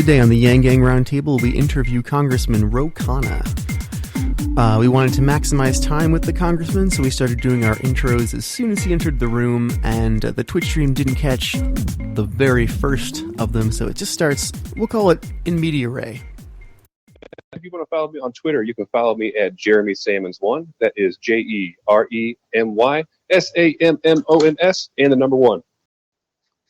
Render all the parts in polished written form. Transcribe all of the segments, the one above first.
Today on the Yang Gang Roundtable, we interview Congressman Ro Khanna. We wanted to maximize time with the congressman, so we started doing our intros as soon as he entered the room, and the Twitch stream didn't catch the very first of them, so it just starts, we'll call it in media res. If you want to follow me on Twitter, you can follow me at Jeremy Sammons1. That is JeremySammons and the number 1.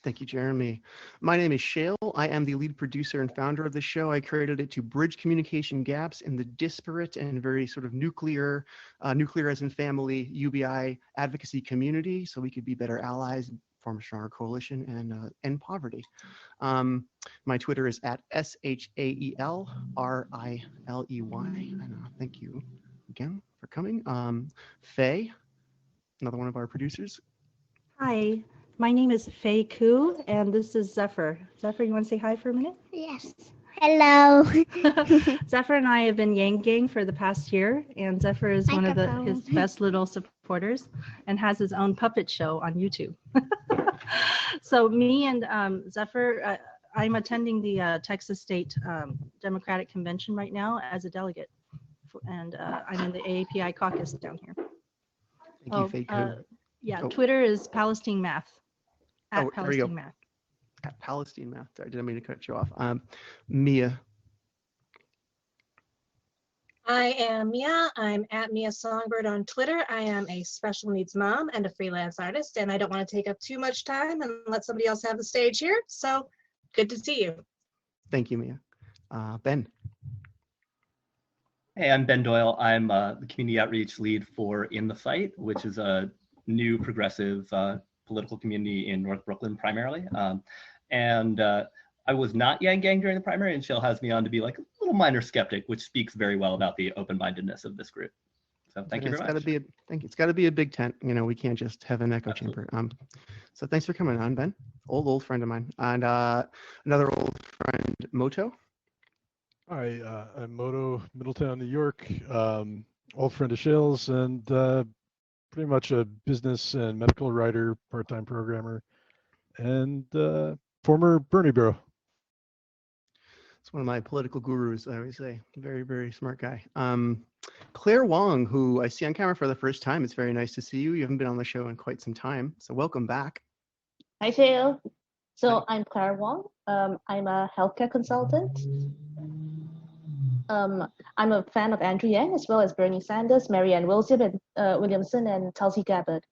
Thank you, Jeremy. My name is Shale. I am the lead producer and founder of the show. I created it to bridge communication gaps in the disparate and very sort of nuclear as in family, UBI advocacy community, so we could be better allies, form a stronger coalition, and end poverty. My Twitter is at SHAELRILEY. And thank you again for coming. Faye, another one of our producers. Hi, my name is Faye Koo, and this is Zephyr. Zephyr, you want to say hi for a minute? Yes. Hello. Zephyr and I have been Yang Gang for the past year, and Zephyr is one of his best little supporters and has his own puppet show on YouTube. So me and Zephyr, I'm attending the Texas State Democratic Convention right now as a delegate, and I'm in the AAPI caucus down here. Thank you, Faye Koo. Yeah, Twitter is Palestine Math. At Palestine Math. At Palestine Math. I didn't mean to cut you off. Mia. I am Mia. I'm at Mia Songbird on Twitter. I am a special needs mom and a freelance artist, and I don't want to take up too much time and let somebody else have the stage here. So good to see you. Thank you, Mia. Ben. Hey, I'm Ben Doyle. I'm the community outreach lead for In the Fight, which is a new progressive political community in North Brooklyn primarily. I was not Yang Gang during the primary, and Shell has me on to be like a little minor skeptic, which speaks very well about the open-mindedness of this group. So thank you very much. It's got to be a big tent. You know, we can't just have an echo chamber. So thanks for coming on, Ben. Old friend of mine. And another old friend, Moto. Hi, I'm Moto, Middletown, New York. Old friend of Shell's, and pretty much a business and medical writer, part-time programmer, and former Bernie bro. It's one of my political gurus, I always say. Very, very smart guy. Claire Wong, who I see on camera for the first time. It's very nice to see you. You haven't been on the show in quite some time, so welcome back. Hi, Phil. So I'm Claire Wong. I'm a healthcare consultant. I'm a fan of Andrew Yang, as well as Bernie Sanders, Marianne Williamson, and Tulsi Gabbard.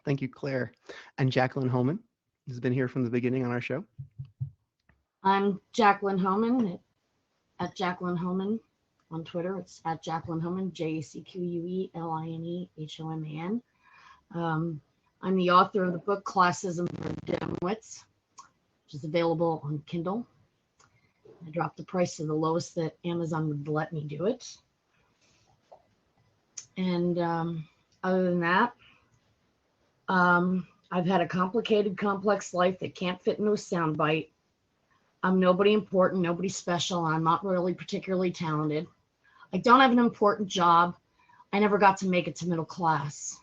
Thank you, Claire. And Jacqueline Holman has been here from the beginning on our show. I'm Jacqueline Homan at Jacqueline Homan on Twitter. It's at Jacqueline Homan, JACQUELINEHOMAN. I'm the author of the book Classism for Dimwits, which is available on Kindle. I dropped the price to the lowest that Amazon would let me do it. And other than that, I've had a complicated, complex life that can't fit into a soundbite. I'm nobody important, nobody special, and I'm not really particularly talented. I don't have an important job. I never got to make it to middle class.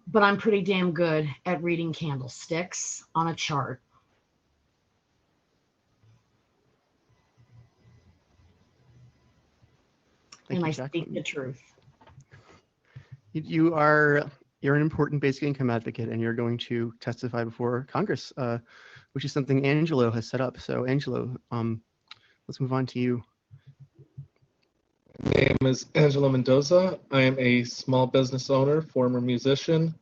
But I'm pretty damn good at reading candlesticks on a chart. And I speak the truth. You're an important basic income advocate, and you're going to testify before Congress, which is something Angelo has set up. So Angelo, let's move on to you. My name is Angelo Mendoza. I am a small business owner, former musician,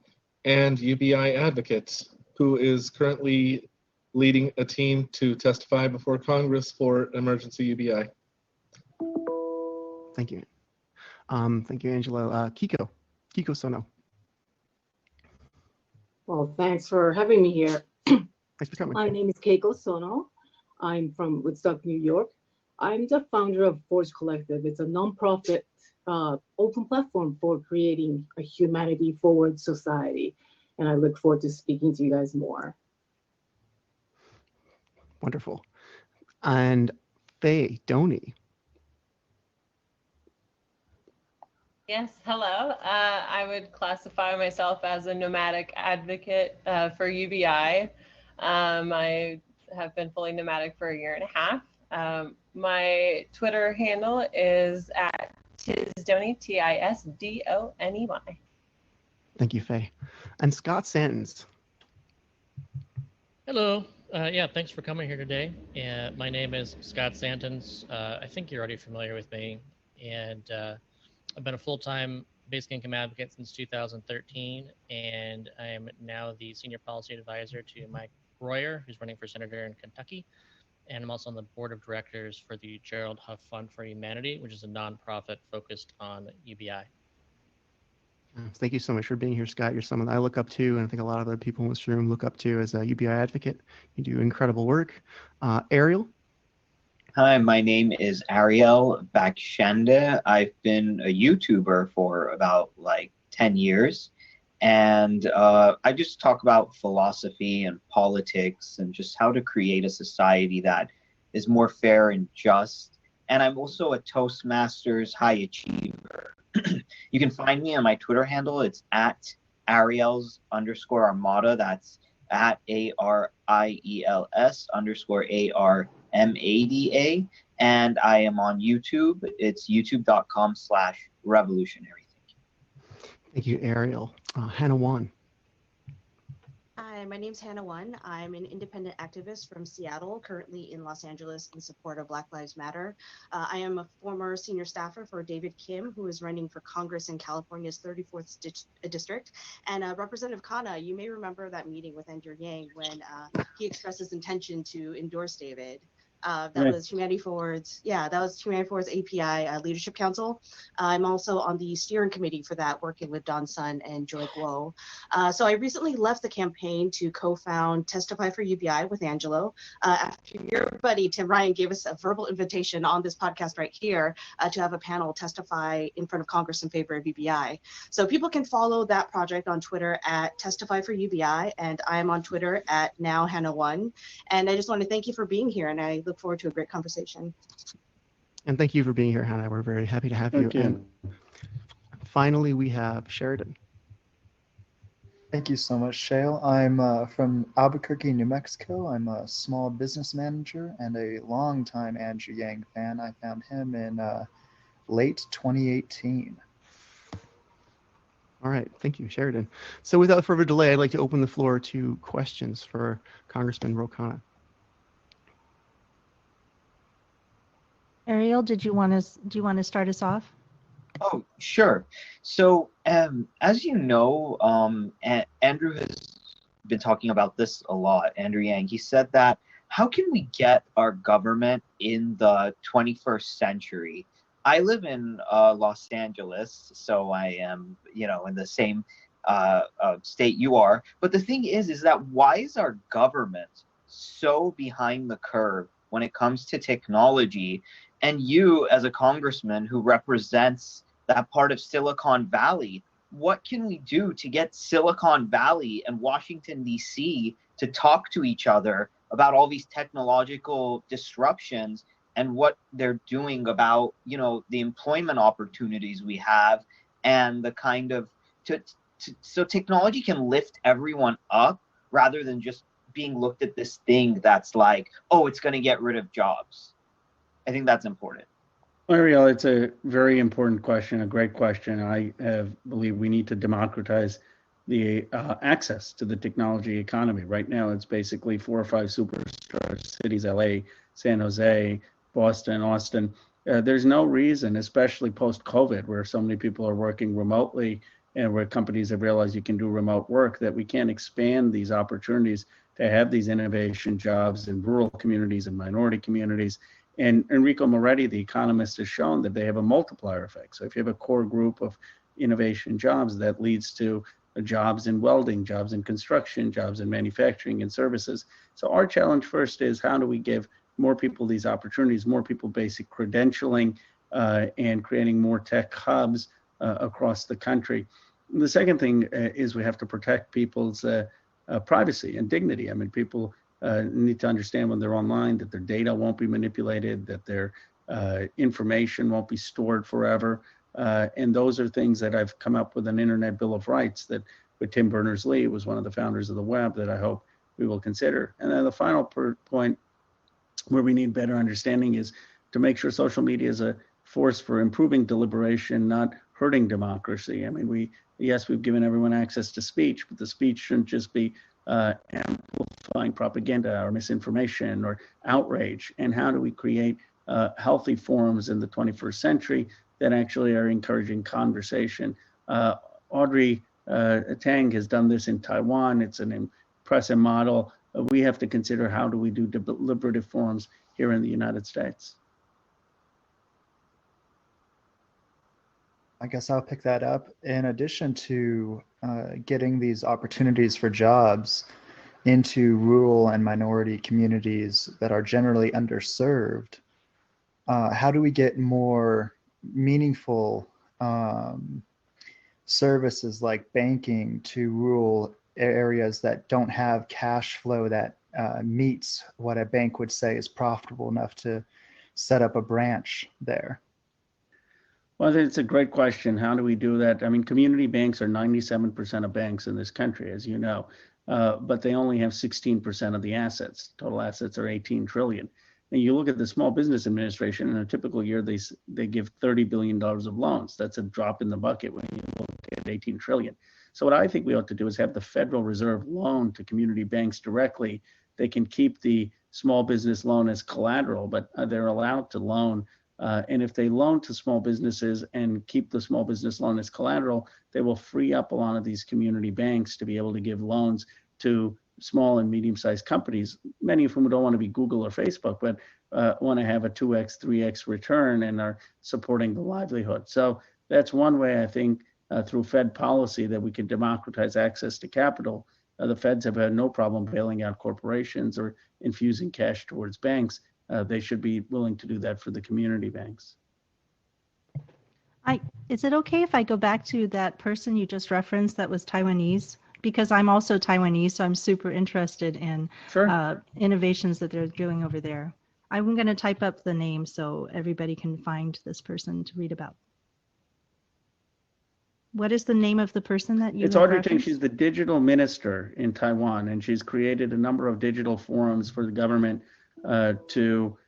and UBI advocate who is currently leading a team to testify before Congress for emergency UBI. Thank you. Thank you, Angelo. Kiko Sono. Well, thanks for having me here. Thanks for coming. My name is Keiko Sono. I'm from Woodstock, New York. I'm the founder of Forge Collective. It's a nonprofit open platform for creating a humanity-forward society. And I look forward to speaking to you guys more. Wonderful. And Faye Doney. Yes, hello. I would classify myself as a nomadic advocate for UBI. I have been fully nomadic for a year and a half. My Twitter handle is at Tisdony, Tisdony. Thank you, Faye. And Scott Santens. Hello. Yeah, thanks for coming here today. And my name is Scott Santens. I think you're already familiar with me. And I've been a full-time basic income advocate since 2013. And I am now the senior policy advisor to Mike Royer, who's running for senator in Kentucky. And I'm also on the board of directors for the Gerald Huff Fund for Humanity, which is a nonprofit focused on UBI. Thank you so much for being here, Scott. You're someone I look up to, and I think a lot of other people in this room look up to as a UBI advocate. You do incredible work. Ariel? Hi, my name is Ariel Bakshende. I've been a YouTuber for about like 10 years. And I just talk about philosophy and politics and just how to create a society that is more fair and just. And I'm also a Toastmasters high achiever. You can find me on my Twitter handle. It's at Ariels_Armada. That's at ARIELS_ARMADA. And I am on YouTube. It's youtube.com/revolutionary. Thank you, Ariel. Hannah Wan. Hi, my name's Hannah Wan. I'm an independent activist from Seattle, currently in Los Angeles in support of Black Lives Matter. I am a former senior staffer for David Kim, who is running for Congress in California's 34th district. And Representative Khanna, you may remember that meeting with Andrew Yang when he expressed his intention to endorse David. That was Humanity Forward's, that was Humanity Forward's API Leadership Council. I'm also on the steering committee for that, working with Don Sun and Joy Guo. So I recently left the campaign to co-found Testify for UBI with Angelo after your buddy Tim Ryan gave us a verbal invitation on this podcast right here to have a panel testify in front of Congress in favor of UBI. So people can follow that project on Twitter at Testify for UBI, and I'm on Twitter at NowHannah1. And I just want to thank you for being here, and I look forward to a great conversation. And thank you for being here, Hannah. We're very happy to have you. Thank you. And finally, we have Sheridan. Thank you so much, Shale. I'm from Albuquerque, New Mexico. I'm a small business manager and a longtime Andrew Yang fan. I found him in late 2018. All right, thank you, Sheridan. So without further delay, I'd like to open the floor to questions for Congressman Ro Khanna. Ariel, do you want to start us off? Oh, sure. So, as you know, Andrew has been talking about this a lot, Andrew Yang. He said that, how can we get our government in the 21st century? I live in Los Angeles, so I am, in the same state you are. But the thing is that why is our government so behind the curve when it comes to technology? And you, as a congressman who represents that part of Silicon Valley, what can we do to get Silicon Valley and Washington, D.C. to talk to each other about all these technological disruptions and what they're doing about, the employment opportunities we have and the kind of, so technology can lift everyone up rather than just being looked at this thing that's like, oh, it's going to get rid of jobs. I think that's important. Ariel, it's a very important question, a great question. I believe we need to democratize the access to the technology economy. Right now, it's basically 4 or 5 superstar cities, LA, San Jose, Boston, Austin. There's no reason, especially post-COVID, where so many people are working remotely and where companies have realized you can do remote work, that we can't expand these opportunities to have these innovation jobs in rural communities and minority communities. And Enrico Moretti, the economist, has shown that they have a multiplier effect. So if you have a core group of innovation jobs, that leads to jobs in welding, jobs in construction, jobs in manufacturing and services. So our challenge first is, how do we give more people these opportunities, more people basic credentialing, and creating more tech hubs across the country. The second thing is we have to protect people's privacy and dignity. I mean, people need to understand when they're online that their data won't be manipulated, that their information won't be stored forever. And those are things that I've come up with an Internet Bill of Rights that with Tim Berners-Lee, was one of the founders of the web, that I hope we will consider. And then the final point where we need better understanding is to make sure social media is a force for improving deliberation, not hurting democracy. I mean, yes, we've given everyone access to speech, but the speech shouldn't just be amplifying propaganda or misinformation or outrage. And how do we create healthy forums in the 21st century that actually are encouraging conversation? Audrey Tang has done this in Taiwan. It's an impressive model. We have to consider, how do we do deliberative forums here in the United States? I guess I'll pick that up. In addition to getting these opportunities for jobs into rural and minority communities that are generally underserved, how do we get more meaningful services like banking to rural areas that don't have cash flow that meets what a bank would say is profitable enough to set up a branch there? Well, it's a great question. How do we do that? I mean, community banks are 97% of banks in this country, as you know, but they only have 16% of the assets. Total assets are 18 trillion. And you look at the Small Business Administration, in a typical year, they give $30 billion of loans. That's a drop in the bucket when you look at 18 trillion. So what I think we ought to do is have the Federal Reserve loan to community banks directly. They can keep the small business loan as collateral, but they're allowed to loan. And if they loan to small businesses and keep the small business loan as collateral, they will free up a lot of these community banks to be able to give loans to small and medium-sized companies, many of whom don't want to be Google or Facebook, but want to have a 2x, 3x return and are supporting the livelihood. So that's one way, I think, through Fed policy, that we can democratize access to capital. The Feds have had no problem bailing out corporations or infusing cash towards banks. They should be willing to do that for the community banks. Is it okay if I go back to that person you just referenced that was Taiwanese? Because I'm also Taiwanese, so I'm super interested in innovations that they're doing over there. I'm going to type up the name so everybody can find this person to read about. What is the name of the person that you? It's Audrey Tang. She's the digital minister in Taiwan, and she's created a number of digital forums for the government to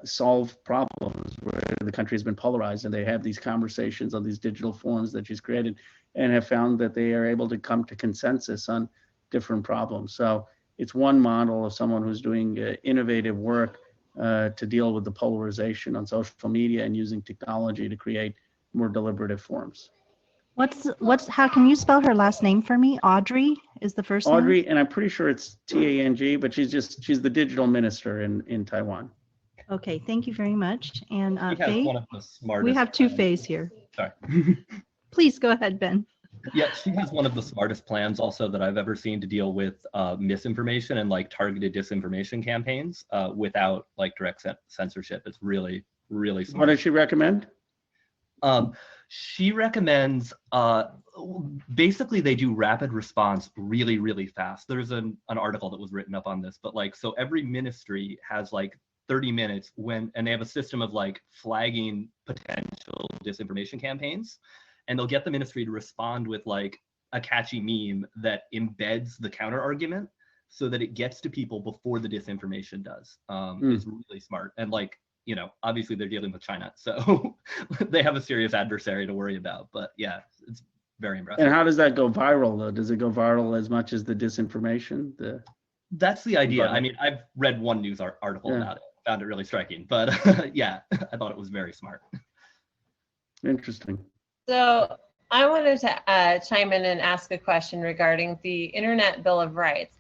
solve problems where the country has been polarized, and they have these conversations on these digital forums that she's created, and have found that they are able to come to consensus on different problems. So it's one model of someone who's doing innovative work to deal with the polarization on social media and using technology to create more deliberative forums. How can you spell her last name for me? Audrey is the first name? Audrey, and I'm pretty sure it's T-A-N-G, but she's the digital minister in Taiwan. Okay, thank you very much. And Faye? One of the smartest. We have two Fays here. Sorry. Please go ahead, Ben. Yeah, she has one of the smartest plans also that I've ever seen to deal with misinformation and like targeted disinformation campaigns without like direct censorship. It's really, really smart. What does she recommend? She recommends, basically they do rapid response really, really fast. There's an article that was written up on this, but like, so every ministry has like 30 minutes and they have a system of like flagging potential disinformation campaigns, and they'll get the ministry to respond with like a catchy meme that embeds the counter argument so that it gets to people before the disinformation does. It's really smart. And like, you know, obviously they're dealing with China, so they have a serious adversary to worry about. But yeah, it's very impressive. And how does that go viral, though? Does it go viral as much as the disinformation? That's the idea. I mean, I've read one news article about it, found it really striking. But yeah, I thought it was very smart. Interesting. So I wanted to chime in and ask a question regarding the Internet Bill of Rights.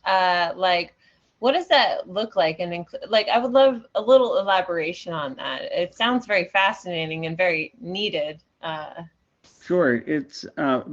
What does that look like? And I would love a little elaboration on that. It sounds very fascinating and very needed. Sure. It's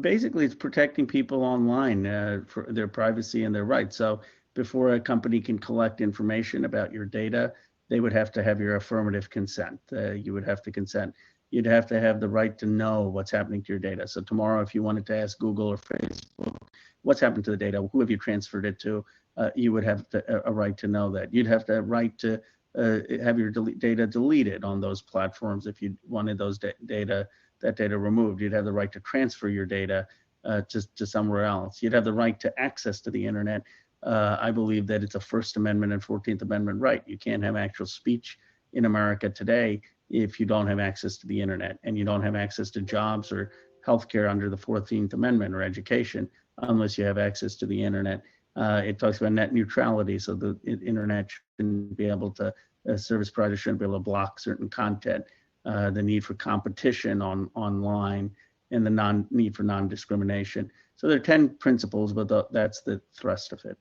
basically it's protecting people online for their privacy and their rights. So before a company can collect information about your data, they would have to have your affirmative consent. You would have to consent. You'd have to have the right to know what's happening to your data. So tomorrow, if you wanted to ask Google or Facebook, what's happened to the data? Who have you transferred it to? You would have a right to know that. You'd have to have right to have your data deleted on those platforms if you wanted those data removed. You'd have the right to transfer your data to somewhere else. You'd have the right to access to the internet I believe that it's a First Amendment and 14th Amendment right. You can't have actual speech in America today if you don't have access to the internet, and you don't have access to jobs or healthcare under the 14th Amendment, or education, unless you have access to the internet. It talks about net neutrality, so the internet shouldn't be able to, service providers shouldn't be able to block certain content, the need for competition online, and the need for non-discrimination. So there are 10 principles, but that's the thrust of it.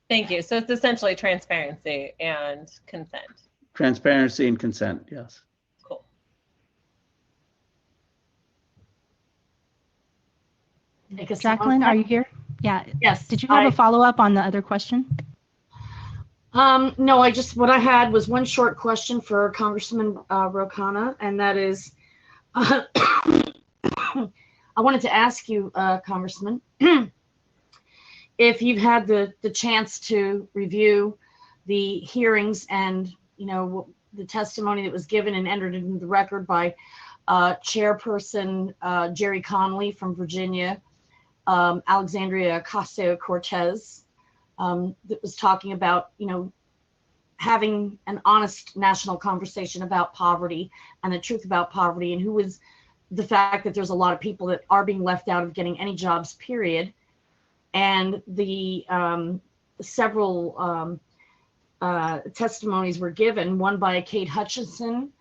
Thank you. So it's essentially transparency and consent. Transparency and consent, yes. Cool. Jacqueline, are you here? Yeah. Yes. Did you have a follow-up on the other question? No, what I had was one short question for Congressman Ro Khanna, and that is, I wanted to ask you, Congressman, if you've had the chance to review the hearings and, the testimony that was given and entered into the record by Chairperson Jerry Connolly from Virginia, Alexandria Ocasio-Cortez, that was talking about, having an honest national conversation about poverty and the truth about poverty, and the fact that there's a lot of people that are being left out of getting any jobs, period. And the several testimonies were given, one by Kate Hutchinson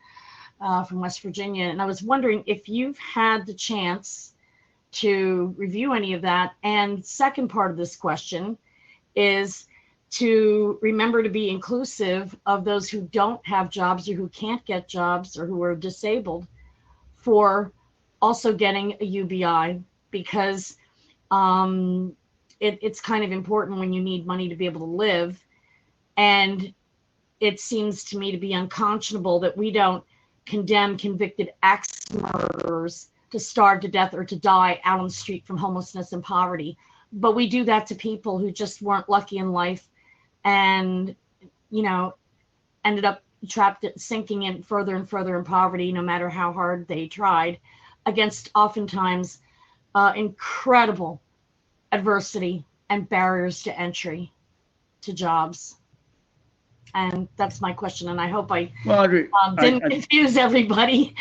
from West Virginia. And I was wondering if you've had the chance to review any of that. And second part of this question is to remember to be inclusive of those who don't have jobs or who can't get jobs or who are disabled for also getting a UBI, because it's kind of important when you need money to be able to live. And it seems to me to be unconscionable that we don't condemn convicted axe murderers to starve to death or to die out on the street from homelessness and poverty. But we do that to people who just weren't lucky in life and, ended up trapped, sinking in further and further in poverty, no matter how hard they tried, against oftentimes incredible adversity and barriers to entry to jobs. And that's my question, and I hope I didn't confuse everybody.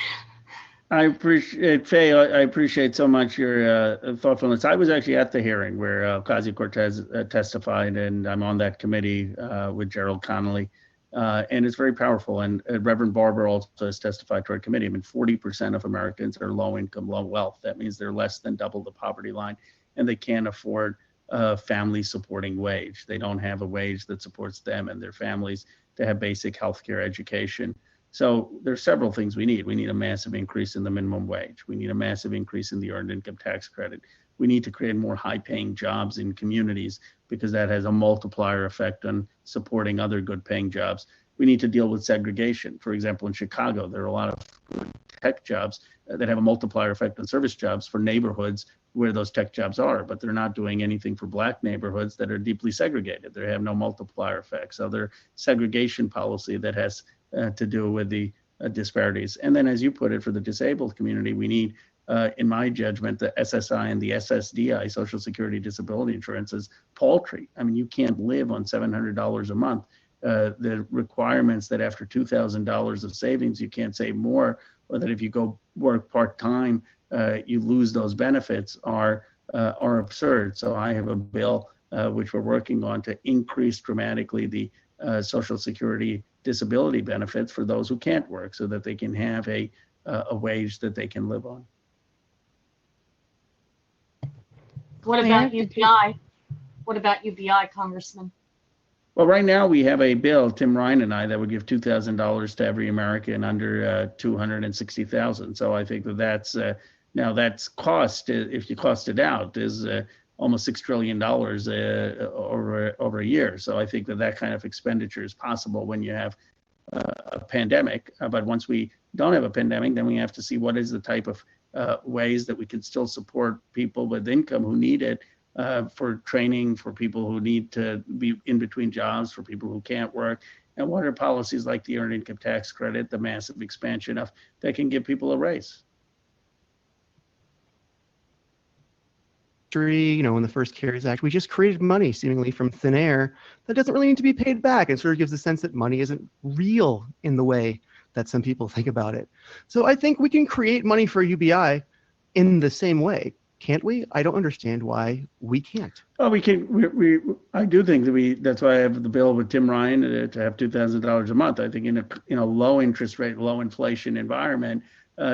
I appreciate, Faye, I appreciate so much your thoughtfulness. I was actually at the hearing where Ocasio-Cortez testified, and I'm on that committee with Gerald Connolly, and it's very powerful. And Reverend Barber also has testified to our committee. 40% of Americans are low income, low wealth. That means they're less than double the poverty line, and they can't afford a family supporting wage. They don't have a wage that supports them and their families to have basic health care, education. So there's several things we need. We need a massive increase in the minimum wage. We need a massive increase in the earned income tax credit. We need to create more high-paying jobs in communities, because that has a multiplier effect on supporting other good-paying jobs. We need to deal with segregation. For example, in Chicago, there are a lot of good tech jobs that have a multiplier effect on service jobs for neighborhoods where those tech jobs are, but they're not doing anything for Black neighborhoods that are deeply segregated. They have no multiplier effect. So there's segregation policy that has to do with the disparities. And then, as you put it, for the disabled community, we need, in my judgment, the SSI and the SSDI, Social Security Disability Insurance, is paltry. You can't live on $700 a month. The requirements that after $2,000 of savings, you can't save more, or that if you go work part-time, you lose those benefits are absurd. So I have a bill which we're working on to increase dramatically the Social Security disability benefits for those who can't work, so that they can have a wage that they can live on. What about UBI? What about UBI, Congressman? Well, right now we have a bill, Tim Ryan and I, that would give $2,000 to every American under 260,000. So I think that's now that's cost, if you cost it out, is almost $6 trillion over a year. So I think that kind of expenditure is possible when you have a pandemic. But once we don't have a pandemic, then we have to see what is the type of ways that we can still support people with income who need it, for training, for people who need to be in between jobs, for people who can't work. And what are policies like the earned income tax credit, the massive expansion of that can give people a raise? you know, when the first CARES Act, we just created money seemingly from thin air that doesn't really need to be paid back. It sort of gives the sense that money isn't real in the way that some people think about it. So I think we can create money for UBI in the same way, can't we? I don't understand why we can't. Well, we can. I do think that that's why I have the bill with Tim Ryan to have $2,000 a month. I think in a low interest rate, low inflation environment,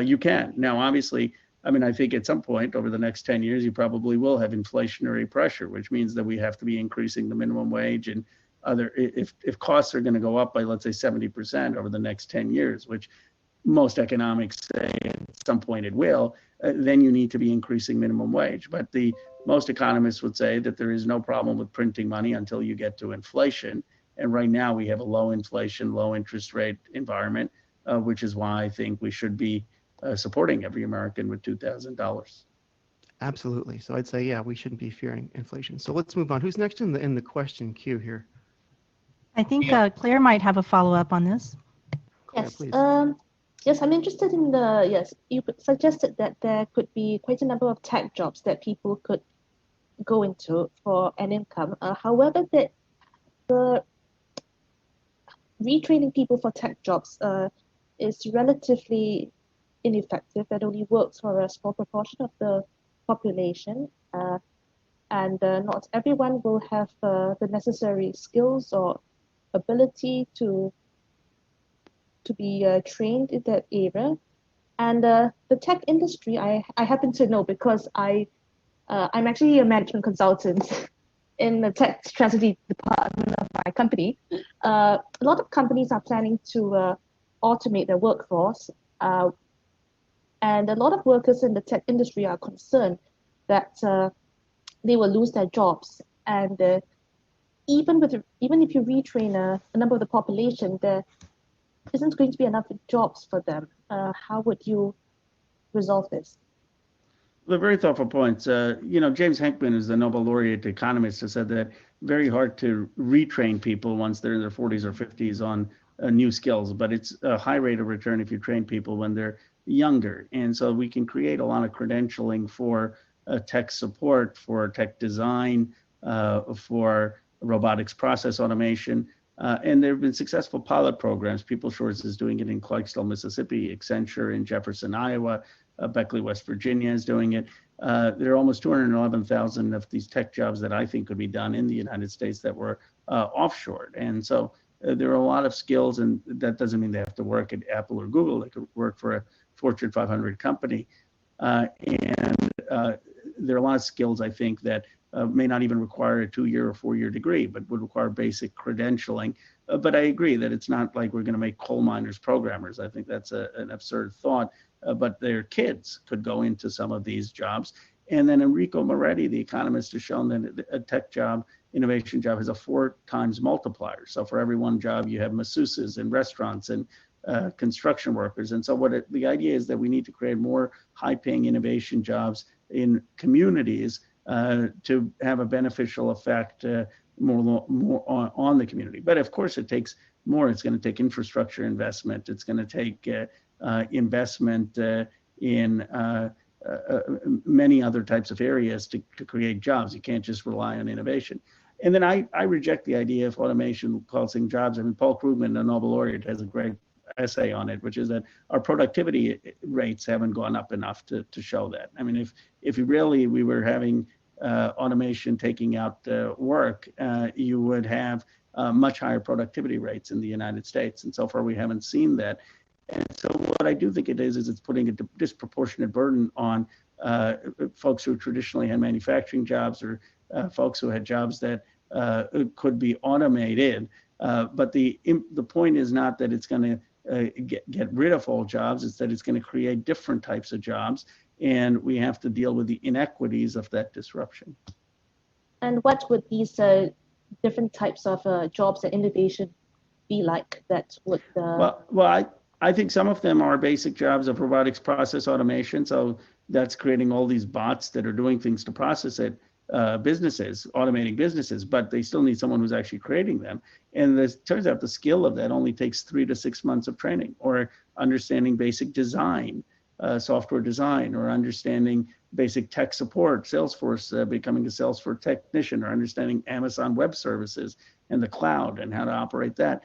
you can. Now, obviously, I mean, I think at some point over the next 10 years, you probably will have inflationary pressure, which means that we have to be increasing the minimum wage and other. If costs are going to go up by, let's say, 70% over the next 10 years, which most economics say at some point it will, then you need to be increasing minimum wage. But most economists would say that there is no problem with printing money until you get to inflation. And right now we have a low inflation, low interest rate environment, which is why I think we should be supporting every American with $2,000. Absolutely. So I'd say, yeah, we shouldn't be fearing inflation. So let's move on. Who's next in the question queue here? I think Claire might have a follow-up on this. Yes. Yes, I'm interested in the, yes, you suggested that there could be quite a number of tech jobs that people could go into for an income. However, the retraining people for tech jobs is relatively ineffective. That only works for a small proportion of the population. And not everyone will have the necessary skills or ability to be trained in that area. And the tech industry, I happen to know because I'm actually a management consultant in the tech strategy department of my company. A lot of companies are planning to automate their workforce. And a lot of workers in the tech industry are concerned that they will lose their jobs. And even if you retrain a number of the population, there isn't going to be enough jobs for them. How would you resolve this? The very thoughtful points. James Henkman is the Nobel laureate economist, has said that very hard to retrain people once they're in their 40s or 50s on new skills, but it's a high rate of return if you train people when they're younger. And so we can create a lot of credentialing for tech support, for tech design, for robotics process automation. And there have been successful pilot programs. PeopleSource is doing it in Clarksville, Mississippi, Accenture in Jefferson, Iowa, Beckley, West Virginia is doing it. There are almost 211,000 of these tech jobs that I think could be done in the United States that were offshored. And so there are a lot of skills, and that doesn't mean they have to work at Apple or Google. They could work for a Fortune 500 company. And there are a lot of skills, I think, that may not even require a 2-year or 4-year degree, but would require basic credentialing. But I agree that it's not like we're going to make coal miners programmers. I think that's an absurd thought. But their kids could go into some of these jobs. And then Enrico Moretti, the economist, has shown that a tech job, innovation job, has a 4 times multiplier. So for every one job, you have masseuses and restaurants and construction workers. And so the idea is that we need to create more high-paying innovation jobs in communities to have a beneficial effect more on the community. But of course, it takes more. It's going to take infrastructure investment. It's going to take investment in many other types of areas to create jobs. You can't just rely on innovation. And then I reject the idea of automation causing jobs. I mean, Paul Krugman, the Nobel laureate, has a great essay on it, which is that our productivity rates haven't gone up enough to show that. I mean, if we were having automation taking out work, you would have much higher productivity rates in the United States. And so far, we haven't seen that. And so what I do think it is it's putting a disproportionate burden on folks who traditionally had manufacturing jobs or folks who had jobs that could be automated. But the point is not that it's going to get rid of all jobs. It's that it's going to create different types of jobs. And we have to deal with the inequities of that disruption. And what would these different types of jobs and innovation be like that would... Well, I think some of them are basic jobs of robotics process automation. So that's creating all these bots that are doing things to process it, businesses, automating businesses, but they still need someone who's actually creating them. And it turns out the skill of that only takes 3 to 6 months of training, or understanding basic design software design, or understanding basic tech support, Salesforce, becoming a Salesforce technician, or understanding Amazon Web Services and the cloud and how to operate that.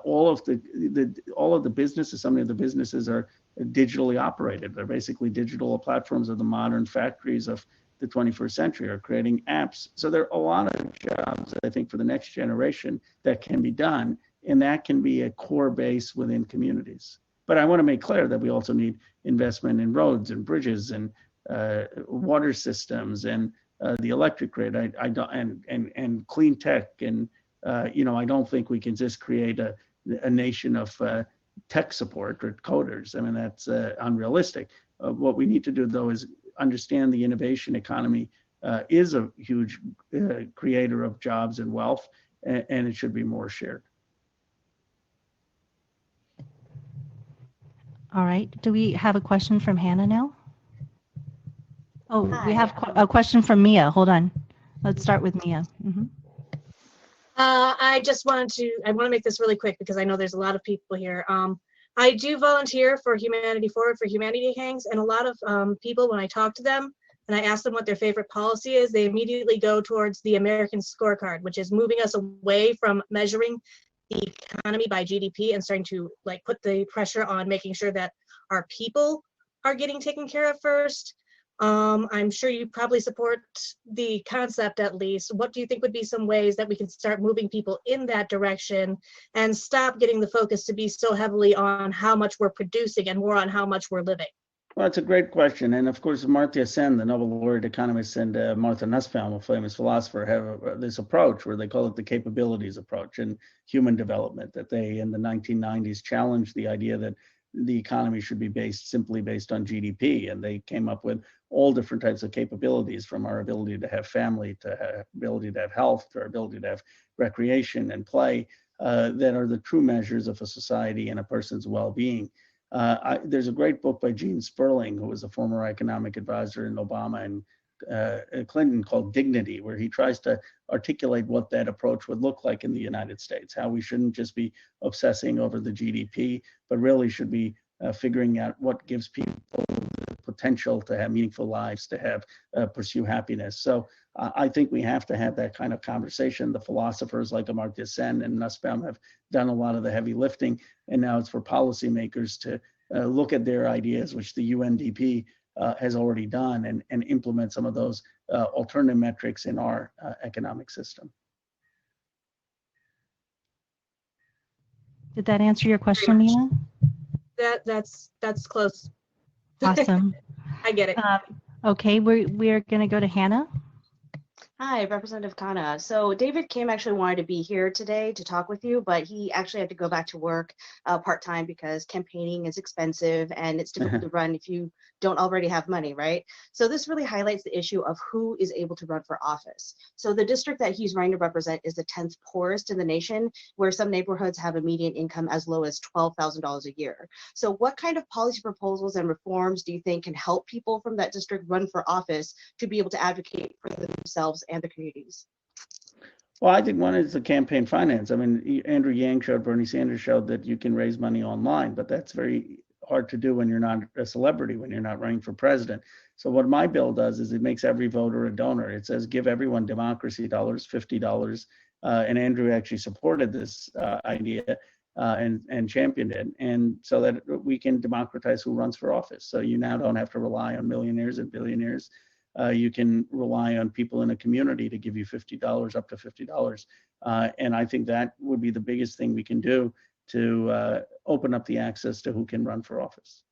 All of the businesses, so many of the businesses are digitally operated. They're basically digital platforms of the modern factories of the 21st century, are creating apps. So there are a lot of jobs, I think, for the next generation that can be done, and that can be a core base within communities. But I want to make clear that we also need investment in roads and bridges and water systems and the electric grid. I don't, and clean tech, and I don't think we can just create a nation of tech support or coders. I mean, that's unrealistic. What we need to do, though, is understand the innovation economy is a huge creator of jobs and wealth, and it should be more shared. All right. Do we have a question from Hannah now? Oh, Hi. we have a question from Mia. Hold on. Let's start with Mia. I want to make this really quick because I know there's a lot of people here. I do volunteer for Humanity Forward for Humanity Hangs, and a lot of people, when I talk to them and I ask them what their favorite policy is, they immediately go towards the American scorecard, which is moving us away from measuring the economy by GDP and starting to put the pressure on making sure that our people are getting taken care of first. I'm sure you probably support the concept at least. What do you think would be some ways that we can start moving people in that direction and stop getting the focus to be so heavily on how much we're producing and more on how much we're living? Well, that's a great question. And of course, Amartya Sen, the Nobel laureate economist, and Martha Nussbaum, a famous philosopher, have this approach where they call it the capabilities approach in human development, that they in the 1990s challenged the idea that the economy should be simply based on GDP. And they came up with all different types of capabilities, from our ability to have family, to ability to have health, to our ability to have recreation and play, that are the true measures of a society and a person's well-being. There's a great book by Gene Sperling, who was a former economic advisor in Obama and Clinton, called Dignity, where he tries to articulate what that approach would look like in the United States, how we shouldn't just be obsessing over the GDP, but really should be figuring out what gives people the potential to have meaningful lives, to have pursue happiness. So I think we have to have that kind of conversation. The philosophers like Amartya Sen and Nussbaum have done a lot of the heavy lifting, and now it's for policymakers to look at their ideas, which the UNDP has already done, and implement some of those alternative metrics in our economic system. Did that answer your question, Mia? That's close. Awesome. I get it. Okay, we're going to go to Hannah. Hi, Representative Khanna. So David Kim actually wanted to be here today to talk with you, but he actually had to go back to work part-time because campaigning is expensive and it's difficult to run if you don't already have money, right? So this really highlights the issue of who is able to run for office. So the district that he's running to represent is the 10th poorest in the nation, where some neighborhoods have a median income as low as $12,000 a year. So what kind of policy proposals and reforms do you think can help people from that district run for office to be able to advocate for themselves and the communities? Well, I think one is the campaign finance. I mean, Andrew Yang showed, Bernie Sanders showed that you can raise money online, but that's very hard to do when you're not a celebrity, when you're not running for president. So what my bill does is it makes every voter a donor. It says give everyone democracy dollars, $50. And Andrew actually supported this idea and championed it. And so that we can democratize who runs for office. So you now don't have to rely on millionaires and billionaires. You can rely on people in a community to give you $50, up to $50. And I think that would be the biggest thing we can do to open up the access to who can run for office.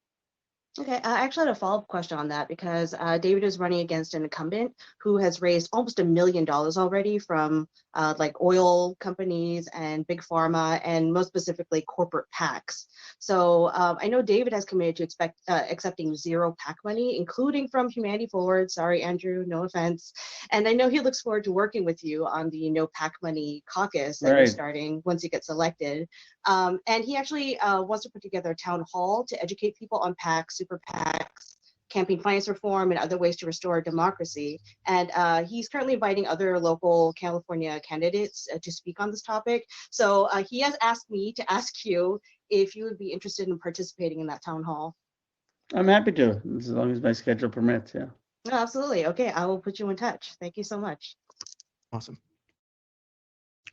Okay, I actually had a follow-up question on that because David is running against an incumbent who has raised almost $1 million already from like oil companies and big pharma, and most specifically corporate PACs. So I know David has committed to accepting zero PAC money, including from Humanity Forward. Sorry, Andrew, no offense. And I know he looks forward to working with you on the No PAC Money caucus that you're starting once you get selected. And he actually wants to put together a town hall to educate people on PACs, super PACs, campaign finance reform, and other ways to restore democracy. And he's currently inviting other local California candidates to speak on this topic. So he has asked me to ask you if you would be interested in participating in that town hall. I'm happy to, as long as my schedule permits. Yeah. No, absolutely. Okay, I will put you in touch. Thank you so much. Awesome.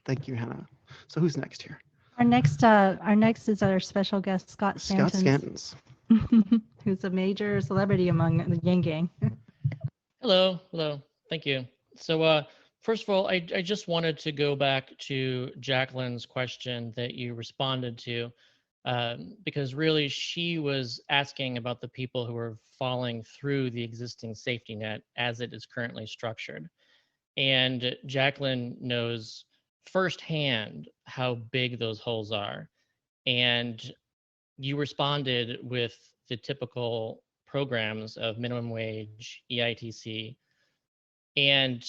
Thank you, Hannah. So who's next here? Our next is our special guest, Scott Scott Scantons, Scantons. who's a major celebrity among the Yang Gang. Hello. Thank you. So, first of all, I just wanted to go back to Jacqueline's question that you responded to, because really she was asking about the people who are falling through the existing safety net as it is currently structured. And Jacqueline knows firsthand how big those holes are. And you responded with the typical programs of minimum wage, EITC, and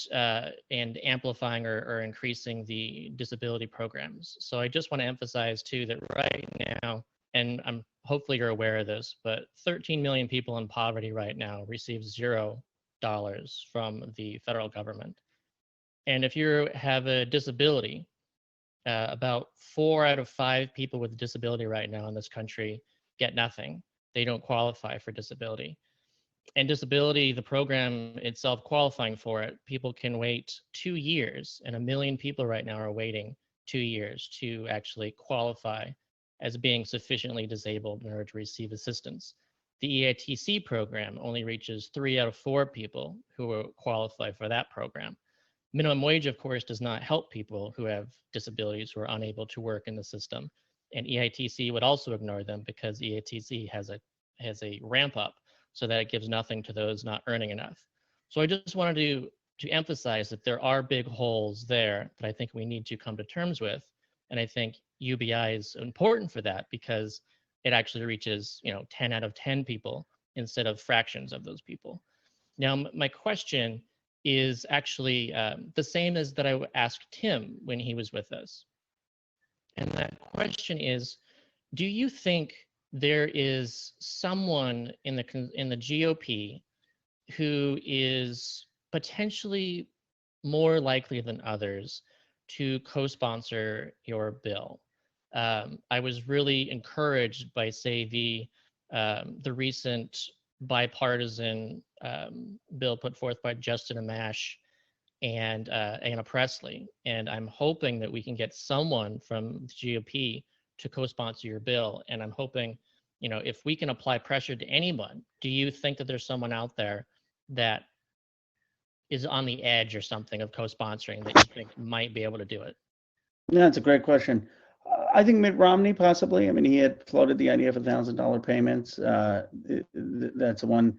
amplifying or increasing the disability programs. So I just want to emphasize too that right now, and I'm hopefully you're aware of this, but 13 million people in poverty right now receive $0 from the federal government. And if you have a disability, about 4 out of 5 people with a disability right now in this country get nothing. They don't qualify for disability. And disability, the program itself qualifying for it, people can wait 2 years, and 1 million people right now are waiting 2 years to actually qualify as being sufficiently disabled in order to receive assistance. The EITC program only reaches 3 out of 4 people who will qualify for that program. Minimum wage, of course, does not help people who have disabilities who are unable to work in the system. And EITC would also ignore them because EITC has a ramp up so that it gives nothing to those not earning enough. So I just wanted to emphasize that there are big holes there that I think we need to come to terms with. And I think UBI is important for that because it actually reaches 10 out of 10 people instead of fractions of those people. Now, my question is actually the same as that I asked Tim when he was with us. And that question is, do you think there is someone in the GOP who is potentially more likely than others to co-sponsor your bill? I was really encouraged by, say, the recent bipartisan bill put forth by Justin Amash and Anna Presley, and I'm hoping that we can get someone from the GOP to co-sponsor your bill. And I'm hoping, if we can apply pressure to anyone, do you think that there's someone out there that is on the edge or something of co-sponsoring that you think might be able to do it? Yeah, that's a great question. I think Mitt Romney possibly. I mean, he had floated the idea of $1,000 payments. That's one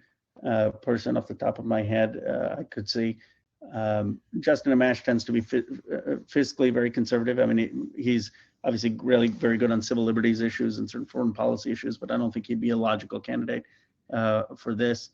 person off the top of my head I could see. Justin Amash tends to be fiscally very conservative. I mean, he's obviously really very good on civil liberties issues and certain foreign policy issues, but I don't think he'd be a logical candidate for this.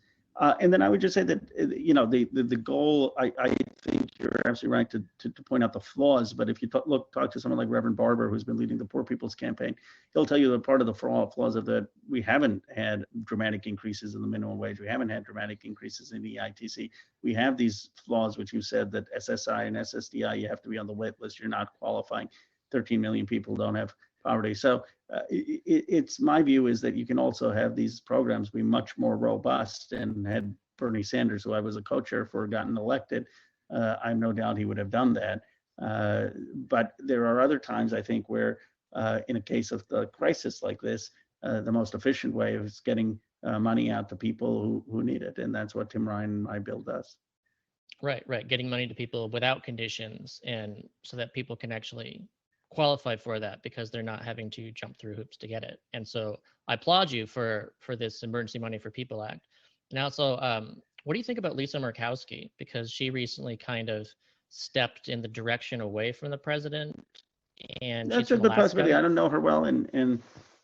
And then I would just say that, the goal, I think you're absolutely right to point out the flaws, but if you talk to someone like Reverend Barber, who's been leading the Poor People's Campaign, he'll tell you that part of the flaws of that, we haven't had dramatic increases in the minimum wage. We haven't had dramatic increases in the EITC. We have these flaws, which you said that SSI and SSDI, you have to be on the wait list. You're not qualifying. 13 million people don't have poverty. So it's my view is that you can also have these programs be much more robust. And had Bernie Sanders, who I was a co-chair for, gotten elected, I have no doubt he would have done that. But there are other times, I think, where in a case of the crisis like this, the most efficient way is getting money out to people who need it. And that's what Tim Ryan and my bill does. Right. Getting money to people without conditions, and so that people can actually qualify for that because they're not having to jump through hoops to get it. And so I applaud you for this Emergency Money for People Act. And also, what do you think about Lisa Murkowski? Because she recently kind of stepped in the direction away from the president, and That's she's a from good Alaska. possibility. I don't know her well,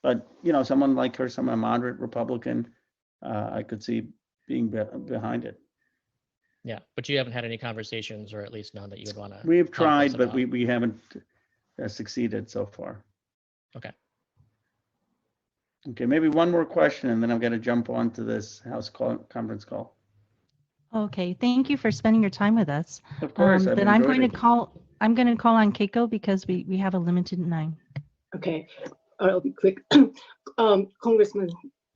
but someone like her, someone moderate Republican, I could see being behind it. Yeah, but you haven't had any conversations, or at least none that you would want to. We've tried, but we haven't succeeded so far. Okay. Okay, maybe one more question, and then I'm going to jump onto this House conference call. Okay, thank you for spending your time with us. Of course, then I'm going to call on Keiko because we have a limited 9. Okay, I'll be quick. Congressman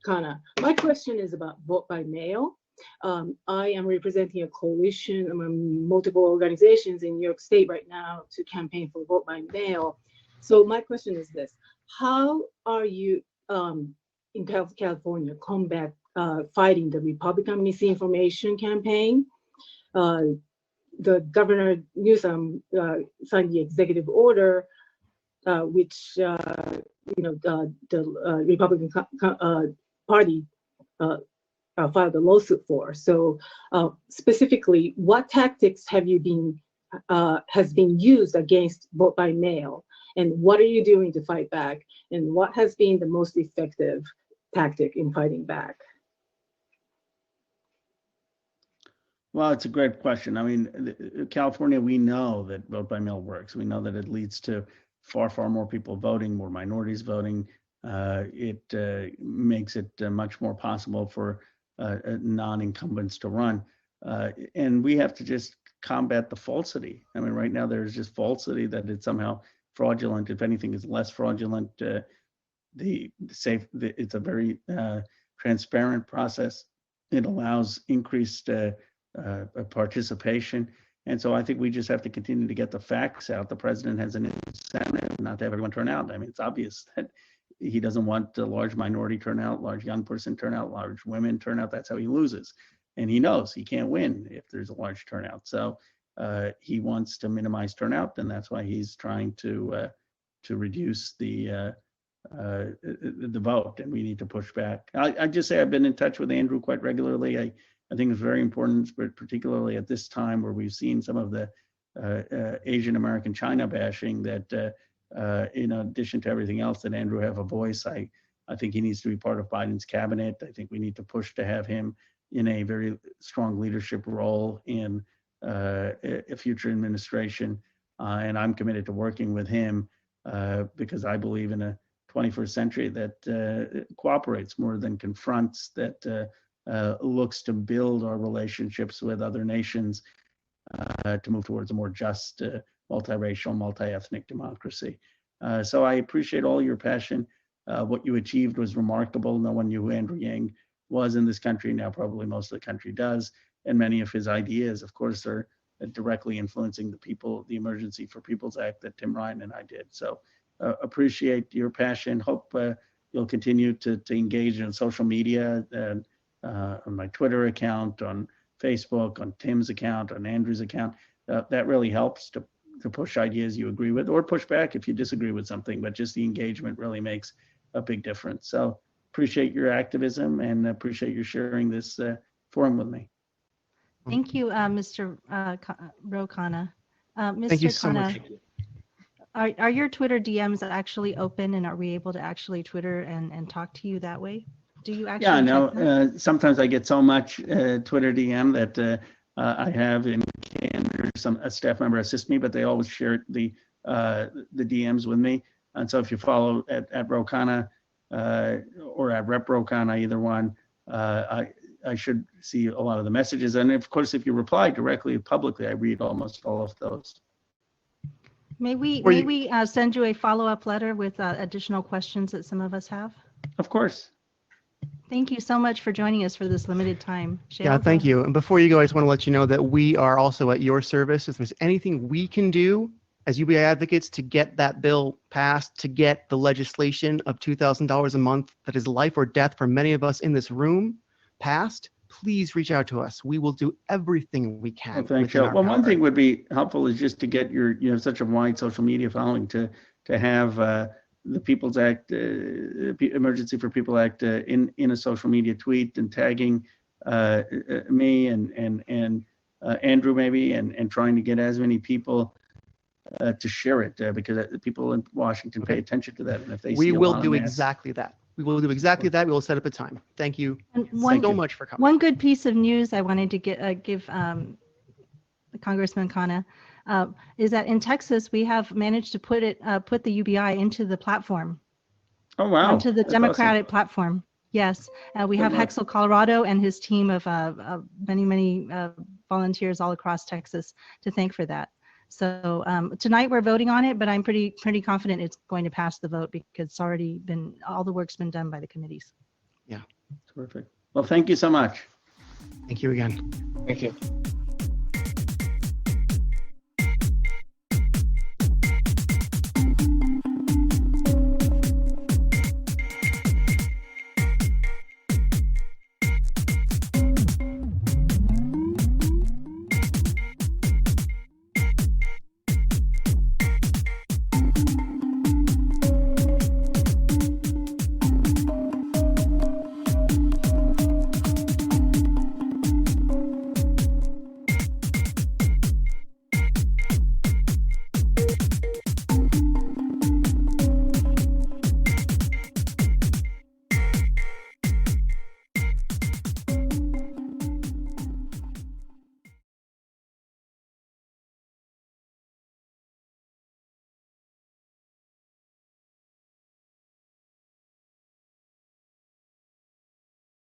Khanna. My question is about vote by mail. I am representing a coalition among multiple organizations in New York State right now to campaign for vote by mail. So my question is this: how are you in California fighting the Republican misinformation campaign? The Governor Newsom signed the executive order, which the Republican Party filed a lawsuit for. So specifically, what tactics has been used against vote by mail, and what are you doing to fight back? And what has been the most effective tactic in fighting back? Well, it's a great question. I mean, California, we know that vote by mail works. We know that it leads to far, far more people voting, more minorities voting. It makes it much more possible for non-incumbents to run. And we have to just combat the falsity. I mean, right now there's just falsity that it's somehow fraudulent. If anything is less fraudulent, it's a very transparent process. It allows increased participation. And so I think we just have to continue to get the facts out. The president has an incentive not to have everyone turn out. I mean, it's obvious that he doesn't want a large minority turnout, large young person turnout, large women turnout. That's how he loses. And he knows he can't win if there's a large turnout. So he wants to minimize turnout, and that's why he's trying to reduce the vote, and we need to push back. I just say I've been in touch with Andrew quite regularly. I think it's very important, but particularly at this time where we've seen some of the Asian American China bashing, that in addition to everything else, that Andrew have a voice. I think he needs to be part of Biden's cabinet. I think we need to push to have him in a very strong leadership role in a future administration. And I'm committed to working with him because I believe in a 21st century that cooperates more than confronts, that looks to build our relationships with other nations to move towards a more just, multiracial, multi-ethnic democracy. So I appreciate all your passion. What you achieved was remarkable. No one knew who Andrew Yang was in this country. Now probably most of the country does. And many of his ideas, of course, are directly influencing the Emergency for People's Act that Tim Ryan and I did. So appreciate your passion. Hope you'll continue to engage in social media, and on my Twitter account, on Facebook, on Tim's account, on Andrew's account. That really helps to push ideas you agree with, or push back if you disagree with something, but just the engagement really makes a big difference. So appreciate your activism and appreciate you sharing this forum with me. Thank you, Mr. Ro Khanna. Mr. Thank you so Khanna, much. are your Twitter DMs actually open, and are we able to actually Twitter and talk to you that way? Do you actually? Yeah, no, sometimes I get so much Twitter DM that I have in Canada a staff member assist me, but they always share the DMs with me. And so if you follow at Ro Khanna or at Rep Ro Khanna, either one, I should see a lot of the messages. And of course, if you reply directly publicly, I read almost all of those. May we send you a follow-up letter with additional questions that some of us have? Of course. Thank you so much for joining us for this limited time. Shayla, Yeah, thank you. And before you go, I just want to let you know that we are also at your service. If there's anything we can do as UBI advocates to get that bill passed, to get the legislation of $2,000 a month that is life or death for many of us in this room passed, please reach out to us. We will do everything we can. Well, thanks, Joe. Well, one thing would be helpful is just to get you have such a wide social media following to have the People's Act, Emergency for People Act in a social media tweet and tagging me and Andrew maybe, and trying to get as many people to share it because people in Washington pay attention to that. And if they we will do exactly that. We will do exactly that. We will set up a time. Thank you so much for coming. One good piece of news I wanted to give Congressman Khanna is that in Texas we have managed to put the UBI into the platform. Oh wow! Onto the That's Democratic awesome. Platform. Yes, we have Hexel, Colorado, and his team of many volunteers all across Texas to thank for that. So tonight we're voting on it, but I'm pretty confident it's going to pass the vote because it's already been, all the work's been done by the committees. Yeah. Terrific. Well, thank you so much. Thank you again. Thank you.